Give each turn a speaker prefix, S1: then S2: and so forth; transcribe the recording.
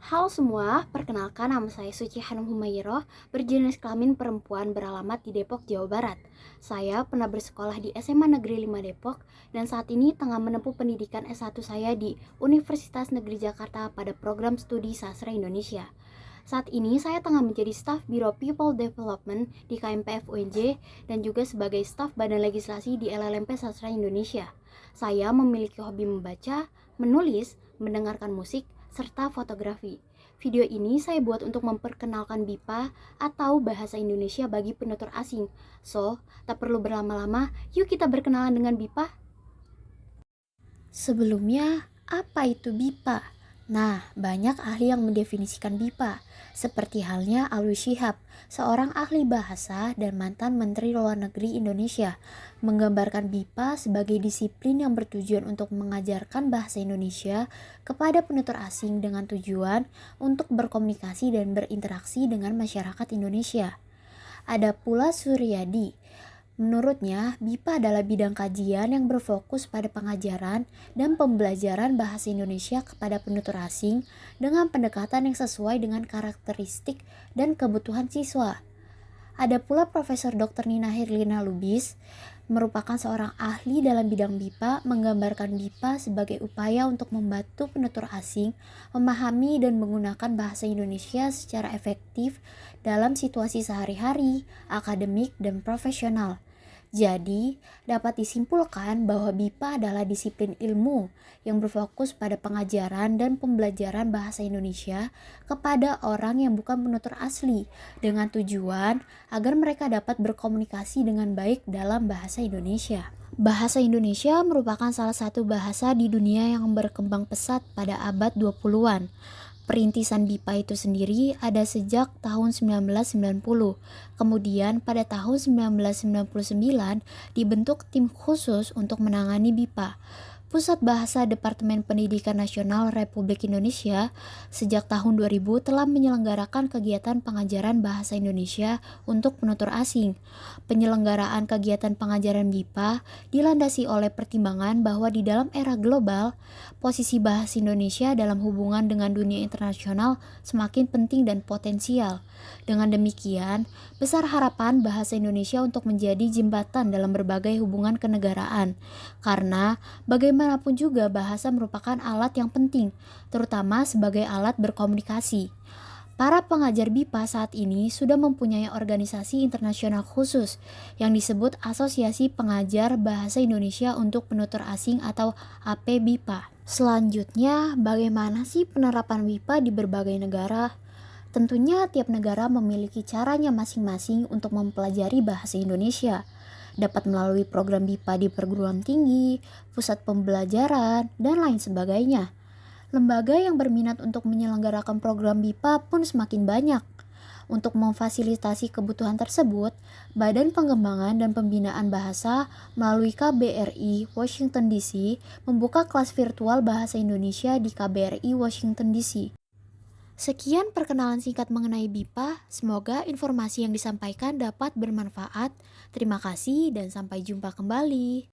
S1: Halo semua, perkenalkan nama saya Suci Hanum Humayroh, berjenis kelamin perempuan beralamat di Depok, Jawa Barat. Saya pernah bersekolah di SMA Negeri 5 Depok dan saat ini tengah menempuh pendidikan S1 saya di Universitas Negeri Jakarta pada program studi sastra Indonesia. Saat ini saya tengah menjadi staf Biro People Development di KMPF UNJ dan juga sebagai staf Badan Legislasi di LLMP Sastra Indonesia. Saya memiliki hobi membaca, menulis, mendengarkan musik, serta fotografi. Video ini saya buat untuk memperkenalkan BIPA atau Bahasa Indonesia bagi penutur asing. So, tak perlu berlama-lama, yuk kita berkenalan dengan BIPA. Sebelumnya, apa itu BIPA? Nah, banyak ahli yang mendefinisikan BIPA, seperti halnya Alwi Shihab, seorang ahli bahasa dan mantan Menteri Luar Negeri Indonesia, menggambarkan BIPA sebagai disiplin yang bertujuan untuk mengajarkan bahasa Indonesia kepada penutur asing dengan tujuan untuk berkomunikasi dan berinteraksi dengan masyarakat Indonesia. Ada pula Suryadi. Menurutnya, BIPA adalah bidang kajian yang berfokus pada pengajaran dan pembelajaran bahasa Indonesia kepada penutur asing dengan pendekatan yang sesuai dengan karakteristik dan kebutuhan siswa. Ada pula Profesor Dr. Nina Herlina Lubis, merupakan seorang ahli dalam bidang BIPA, menggambarkan BIPA sebagai upaya untuk membantu penutur asing memahami dan menggunakan bahasa Indonesia secara efektif dalam situasi sehari-hari, akademik, dan profesional. Jadi, dapat disimpulkan bahwa BIPA adalah disiplin ilmu yang berfokus pada pengajaran dan pembelajaran bahasa Indonesia kepada orang yang bukan penutur asli dengan tujuan agar mereka dapat berkomunikasi dengan baik dalam bahasa Indonesia. Bahasa Indonesia merupakan salah satu bahasa di dunia yang berkembang pesat pada abad 20-an. Perintisan BIPA itu sendiri ada sejak tahun 1990. Kemudian pada tahun 1999 dibentuk tim khusus untuk menangani BIPA. Pusat Bahasa Departemen Pendidikan Nasional Republik Indonesia sejak tahun 2000 telah menyelenggarakan kegiatan pengajaran bahasa Indonesia untuk penutur asing. Penyelenggaraan kegiatan pengajaran BIPA dilandasi oleh pertimbangan bahwa di dalam era global, posisi bahasa Indonesia dalam hubungan dengan dunia internasional semakin penting dan potensial. Dengan demikian, besar harapan bahasa Indonesia untuk menjadi jembatan dalam berbagai hubungan kenegaraan. Karena bagaimanapun juga bahasa merupakan alat yang penting, terutama sebagai alat berkomunikasi. Para pengajar BIPA saat ini sudah mempunyai organisasi internasional khusus yang disebut Asosiasi Pengajar Bahasa Indonesia untuk Penutur Asing atau APBIPA. Selanjutnya, bagaimana sih penerapan BIPA di berbagai negara? Tentunya tiap negara memiliki caranya masing-masing untuk mempelajari bahasa Indonesia. Dapat melalui program BIPA di perguruan tinggi, pusat pembelajaran, dan lain sebagainya. Lembaga yang berminat untuk menyelenggarakan program BIPA pun semakin banyak. Untuk memfasilitasi kebutuhan tersebut, Badan Pengembangan dan Pembinaan Bahasa melalui KBRI Washington DC membuka kelas virtual bahasa Indonesia di KBRI Washington DC. Sekian perkenalan singkat mengenai BIPA, semoga informasi yang disampaikan dapat bermanfaat. Terima kasih dan sampai jumpa kembali.